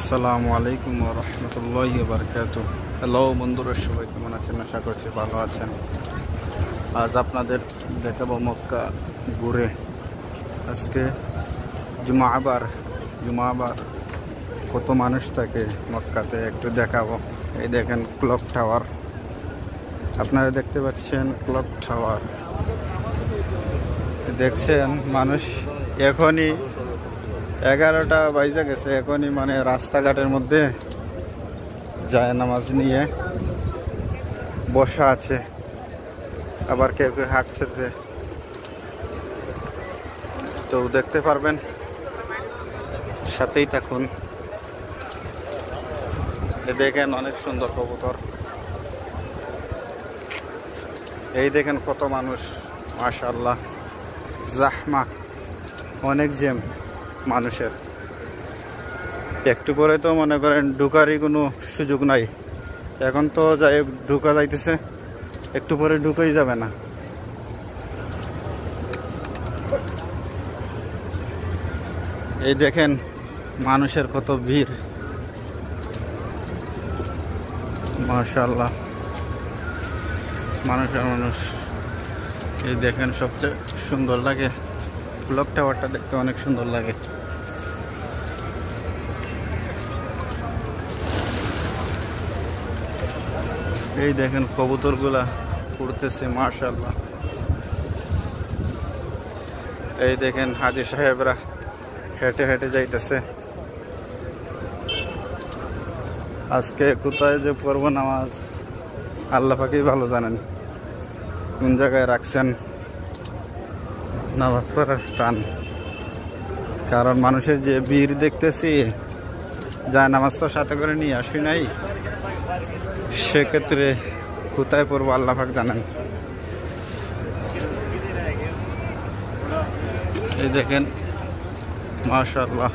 আসসালামু আলাইকুম ওয়া রাহমাতুল্লাহি ওয়া বারাকাতুহু। হ্যালো বন্ধুরা, সবাই কেমন আছেন? আশা করছি ভালো আছেন। আজ আপনাদের দেখাবো মক্কা ঘুরে। আজকে জুমাবার কত মানুষ থাকে মক্কাতে একটু দেখাবো। এই দেখেন ক্লক টাওয়ার, আপনারা দেখতে পাচ্ছেন ক্লক টাওয়ার। দেখছেন মানুষ এখনই 11টা বাজে গেছে, এখনই মানে রাস্তাঘাটের মধ্যে যায় নামাজ নিয়ে বসা আছে, আবার কেউ কেউ হাঁটছে। তো দেখতে পারবেন, সাথেই থাকুন। দেখেন অনেক সুন্দর কবুতর। এই দেখেন কত মানুষ, মাশাআল্লাহ। জাহমা, অনেক জ্যাম মানুষের। একটু পরে তো মনে করেন ঢুকারই কোনো সুযোগ নাই। এখন তো যাই ঢুকা যাইতেছে, একটু পরে ঢুকেই যাবে না। এই দেখেন মানুষের কত ভিড়, মাশাআল্লাহ। মানুষ। এই দেখেন সবচেয়ে সুন্দর লাগে, ক্লক টাওয়ারটা দেখতে অনেক সুন্দর লাগে। এই দেখেন কবুতরগুলা উড়তেছে, মাশাআল্লাহ। এই দেখেন হাজী সাহেবরা হেঁটে হেঁটে যাইতেছে। আজকে কোথায় যে পড়ব নামাজ আল্লাহ পাকেই ভালো জানেন, কোন জায়গায় রাখছেন নামাজ পড়ার স্থান। কারণ মানুষের যে ভিড় দেখতেছি, যায় নামাজ তো সাথে করে নিয়ে আসি নাই, সেক্ষেত্রে কোথায় পড়বো আল্লাহ পাক জানেন। এই দেখেন মাশাআল্লাহ,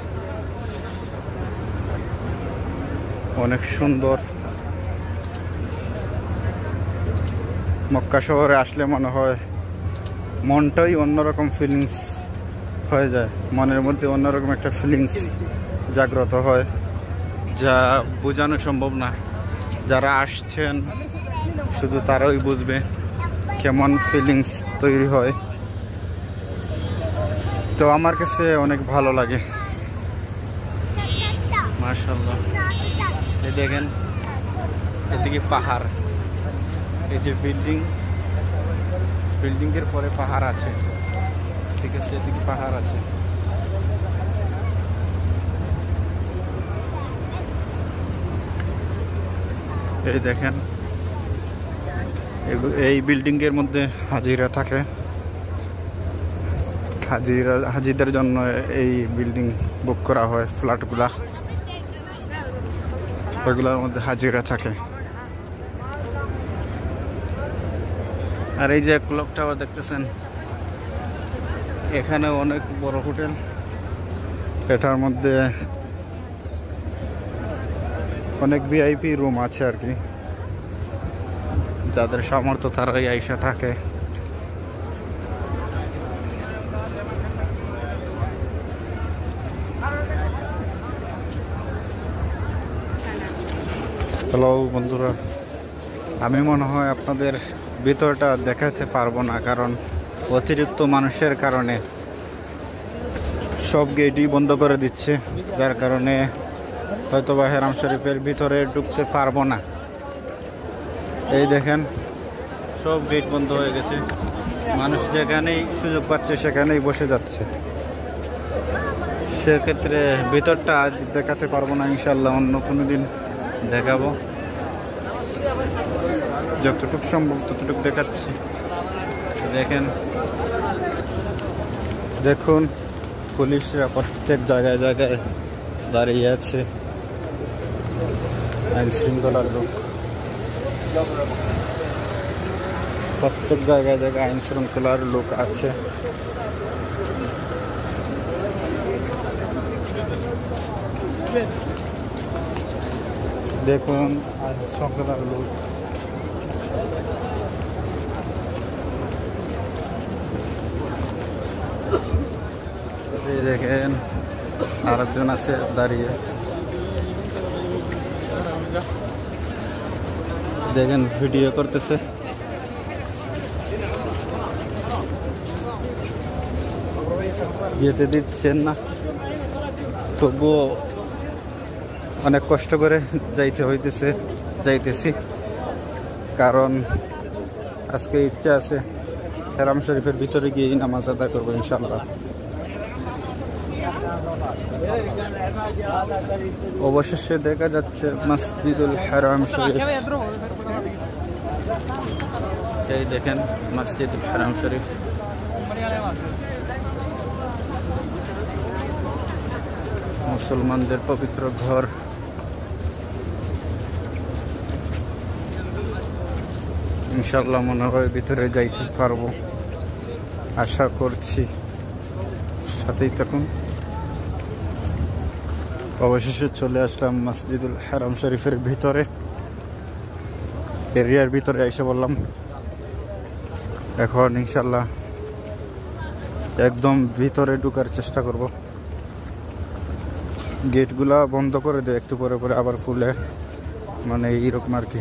অনেক সুন্দর। মক্কা শহরে আসলে মনে হয় মনটাই অন্যরকম ফিলিংস হয়ে যায়, মনের মধ্যে অন্যরকম একটা ফিলিংস জাগ্রত হয়, যা বোঝানো সম্ভব না। যারা আসছেন শুধু তারাই বুঝবে কেমন ফিলিংস তৈরি হয়। তো আমার কাছে অনেক ভালো লাগে, মাশাআল্লাহ। এই দেখেন এদিকে পাহাড়, এই যে বিল্ডিং এর পরে পাহাড় আছে, ঠিক আছে, এদিকে পাহাড় আছে। এই দেখেন এই বিল্ডিং এর মধ্যে হাজিরা থাকে, হাজিদের জন্য এই বিল্ডিং বুক করা হয়। ফ্ল্যাটগুলা, ওইগুলোর মধ্যে হাজিরা থাকে। আর এই যে ক্লক টাওয়ার দেখতেছেন, এখানে অনেক বড় হোটেল। এটার মধ্যে অনেক ভিআইপি রুম আছে আর কি, যাদের সামর্থ্য তারাই আইসা থাকে। হ্যালো বন্ধুরা, আমি মনে হয় আপনাদের ভিতরটা দেখাতে পারবো না, কারণ অতিরিক্ত মানুষের কারণে সব গেটই বন্ধ করে দিচ্ছে, যার কারণে হয়তো বা হেরাম শরীফের ভিতরে ঢুকতে পারবো না। এই দেখেন সব গেট বন্ধ হয়ে গেছে, মানুষ যেখানেই সুযোগ পাচ্ছে সেখানেই বসে যাচ্ছে। সেক্ষেত্রে ভিতরটা আজ দেখাতে পারবো না, ইনশাল্লাহ অন্য কোনো দিন দেখাবো। যতটুকু সম্ভব ততটুকু দেখাচ্ছি। দেখুন পুলিশরা প্রত্যেক জায়গায় দাঁড়িয়ে আছে, আইন শৃঙ্খলার লোক প্রত্যেক জায়গায় আইন শৃঙ্খলার লোক আছে। দেখুন আইন শৃঙ্খলার লোক। দেখেন আরেকজন আছে দাঁড়িয়ে। দেখেন ভিডিও করতেছে। যেতে দিচ্ছেন না, তবুও অনেক কষ্ট করে যাইতেছি, কারণ আজকে ইচ্ছা আছে হারাম শরীফের ভিতরে গিয়ে নামাজ আদায় করবো ইনশাআল্লাহ। অবশেষে দেখা যাচ্ছে মসজিদুল হারাম শরীফ। এই দেখেন মসজিদুল হারাম শরীফ। মুসলমানদের পবিত্র ঘর। ইনশাআল্লাহ মনে হয় ভিতরে যাইতে পারবো, আশা করছি। সাথেই থাকুন। অবশেষে চলে আসলাম মসজিদুল হারাম শরীফের ভিতরে, এরিয়ার ভিতরে এসে বললাম। এখন ইনশাআল্লাহ একদম ভিতরে ঢুকার চেষ্টা করব। গেটগুলা বন্ধ করে দেয়, একটু পরে পরে আবার খুলে, মানে এইরকম আর কি।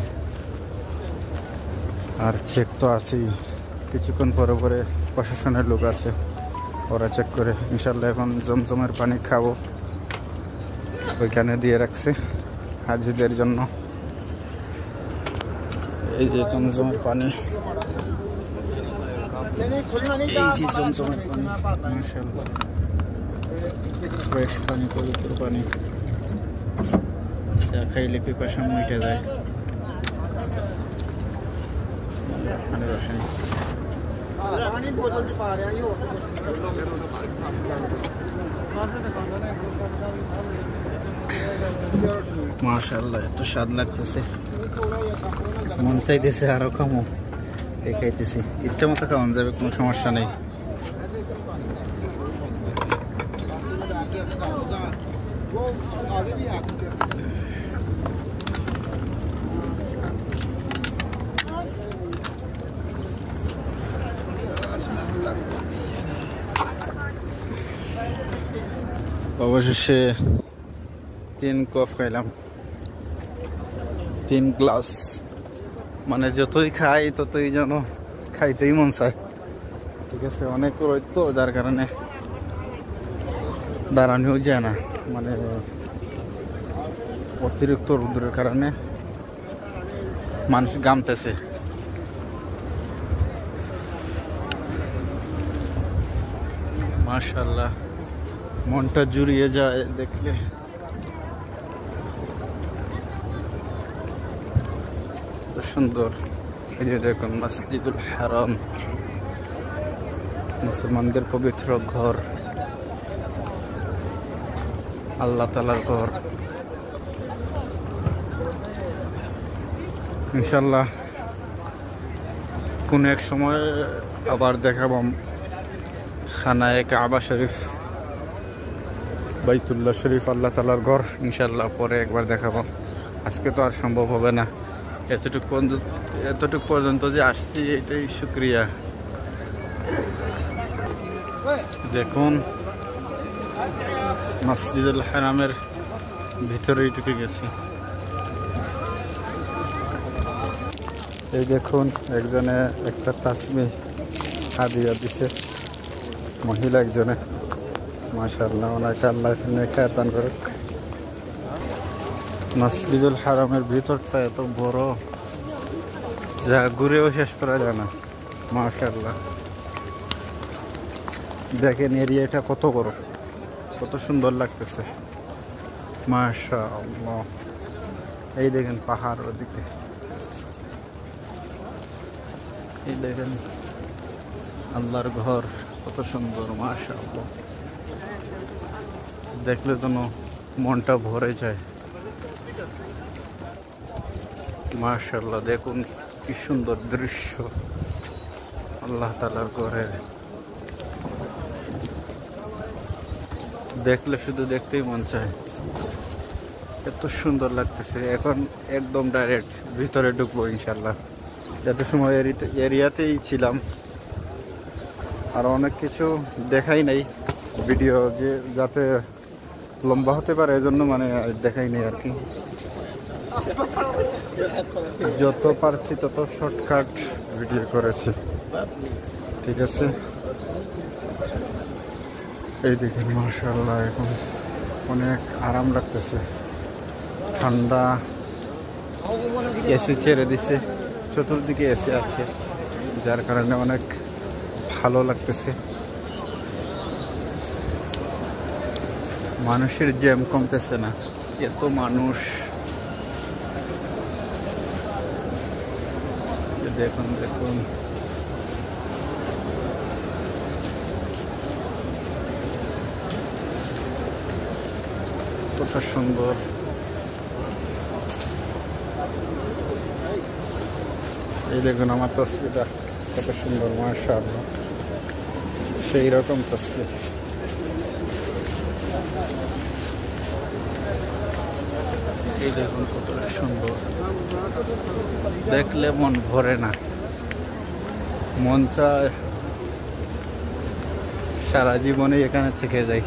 আর চেক তো আছেই, কিছুক্ষণ পরে পরে প্রশাসনের লোক আছে, ওরা চেক করে। ইনশাল্লাহ এখন জমজমের পানি খাবো, ওইখানে দিয়ে রাখছে হাজিদের জন্য। এই যে জমজমের পানি, জমজমের পানি মাশাআল্লাহ, ফ্রেশ পানি, পবিত্র পানি। যা খাইলে পিপাসা মিটে যায়। মাশাআল্লাহ, এত স্বাদ লাগতেছে, মন চাইতেছে আরো খামো। এই খাইতেছি, ইচ্ছা মতো খাওয়ান যাবে, কোনো সমস্যা নেই। অবশেষে 3 কপ খাইলাম, 3 গ্লাস। মানে যতই খাই ততই যেন খাইতেই মন চায়। ঠিক আছে, অনেক রোদ তো, যার কারণে দাঁড়ানোও যায় না। মানে অতিরিক্ত রোদের কারণে মানুষ ঘামতেছে। মাশাআল্লাহ, মনটা জুড়িয়ে যায় দেখলে। সুন্দর। এই যে দেখুন মসজিদুল হারাম, মুসলমানদের পবিত্র ঘর, আল্লাহ তাআলার ঘর। ইনশাআল্লাহ কোন এক সময় আবার দেখাবো খানায়ে কাবা শরীফ, বাইতুল্লাহ শরীফ, আল্লাহ তাআলার ঘর। ইনশাআল্লাহ পরে একবার দেখাবো, আজকে তো আর সম্ভব হবে না। এতটুকু পর্যন্ত যে আসছি, এটাই শুকরিয়া। দেখুন মসজিদুল হারামের ভিতরেই ঢুকে গেছি। এই দেখুন একজনে একটা তাসবিহ হাদিয়া দিছে, মহিলা একজনে। মাশাআল্লাহ, ওনাকে আল্লাহ নেক দান করুক। মসজিদুল হারামের ভিতরটা এত বড়, যা ঘুরেও শেষ করা যায় না। মাশাআল্লাহ, দেখেন এরিয়াটা কত বড়, কত সুন্দর লাগতেছে। মাশাআল্লাহ, এই দেখেন পাহাড়, ওদিকে এই দেখেন আল্লাহর ঘর, কত সুন্দর। মাশাআল্লাহ, দেখলে যেন মনটা ভরে যায়। মাশাআল্লাহ, দেখুন কি সুন্দর দৃশ্য আল্লাহ তাআলার ঘরের। দেখলে শুধু দেখতেই মন চায়, এত সুন্দর লাগতেছে। এখন একদম ডাইরেক্ট ভিতরে ঢুকবো ইনশাআল্লাহ। এত সময় এরিয়াতেই ছিলাম, আর অনেক কিছু দেখাই নাই, ভিডিও যে যাতে লম্বা হতে পারে এজন্য মানে দেখাই নেই আর কি। যত পারছি তত শর্টকাট ভিডিও করেছি, ঠিক আছে। এই দেখেন মাশাআল্লাহ, এখন অনেক আরাম লাগতেছে, ঠান্ডা। এসি ছেড়ে দিছে, চতুর্দিকে এসি আছে, যার কারণে অনেক ভালো লাগতেছে। মানুষের জ্যাম কমতেছে না, এত মানুষ। দেখুন দেখুন, কত সুন্দর। এই দেখুন আমার তসবিরটা কত সুন্দর, মাশাআল্লাহ, সেই রকম তসবির। এই দেখুন কতটা সুন্দর, দেখলে মন ভরে না, মন চায় সারা জীবনে এখানে থেকে যাই।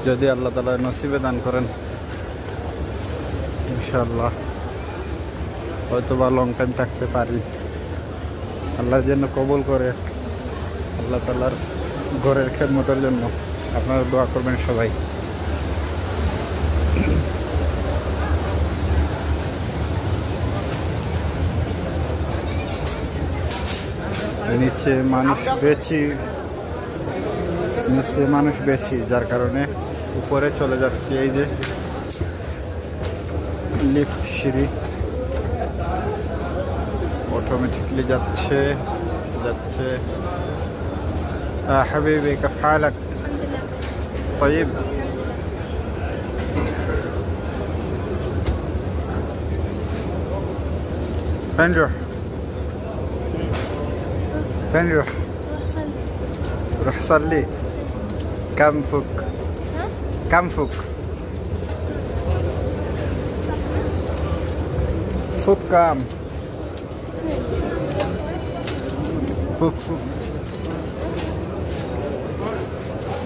যদি আল্লাহ তাআলা নসিবে দান করেন ইনশাআল্লাহ হয়তো বা লং টাইম থাকতে পারি। আল্লাহ যেন কবুল করে, আল্লাহ তাআলার ঘরের খেদমতের জন্য আপনারা দোয়া করবেন সবাই। নিচে মানুষ বেশি, যার কারণে উপরে চলে যাচ্ছে। এই যে লিফট, সিঁড়ি অটোমেটিকলি যাচ্ছে। হাবিবি كيف حالك طيب فين نروح روح صلي كم فك كم فك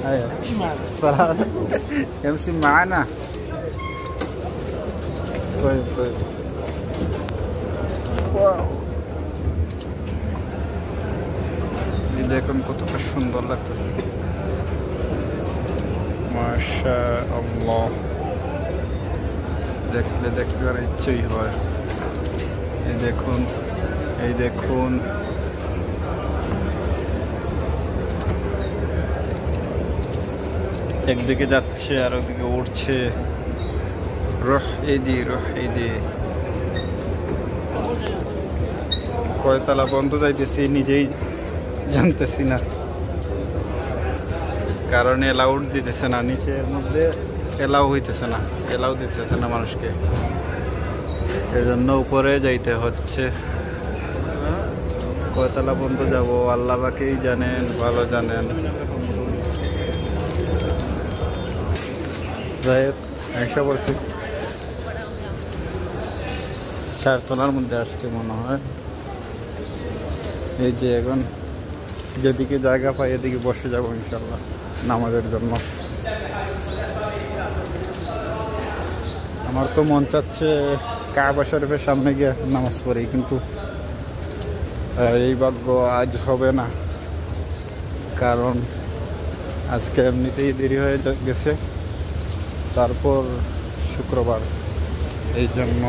ايوه صراحة يمشي معانا طيب واو দেখুন কতটা সুন্দর লাগতেছে, মাশাআল্লাহ, দেখতে আর ইচ্ছেই হয়। এই দেখুন একদিকে যাচ্ছে আর ওদিকে উঠছে। রুহ ইদি কয়তলা বন্ধ যাইতেছি নিজেই জানতেছি না, কারণ এলাউড দিতেছে না, নিচের মধ্যে এলাউ দিতেছে না মানুষকে, এজন্য উপরে যাইতে হচ্ছে। কয়তলা বন্ধ যাব আল্লাহ পাকেই জানেন, ভালো জানেন। যাই হোক, আশা করছি 4 তলার মধ্যে আসছে মনে হয়। এই যে এখন যেদিকে জায়গা পাই এদিকে বসে যাবো ইনশাল্লাহ নামাজের জন্য। আমার তো মন চাচ্ছে কাবা শরীফের সামনে গিয়ে নামাজ পড়ি, কিন্তু এই ভাগ্য আজ হবে না, কারণ আজকে এমনিতেই দেরি হয়ে গেছে, তারপর শুক্রবার, এই জন্য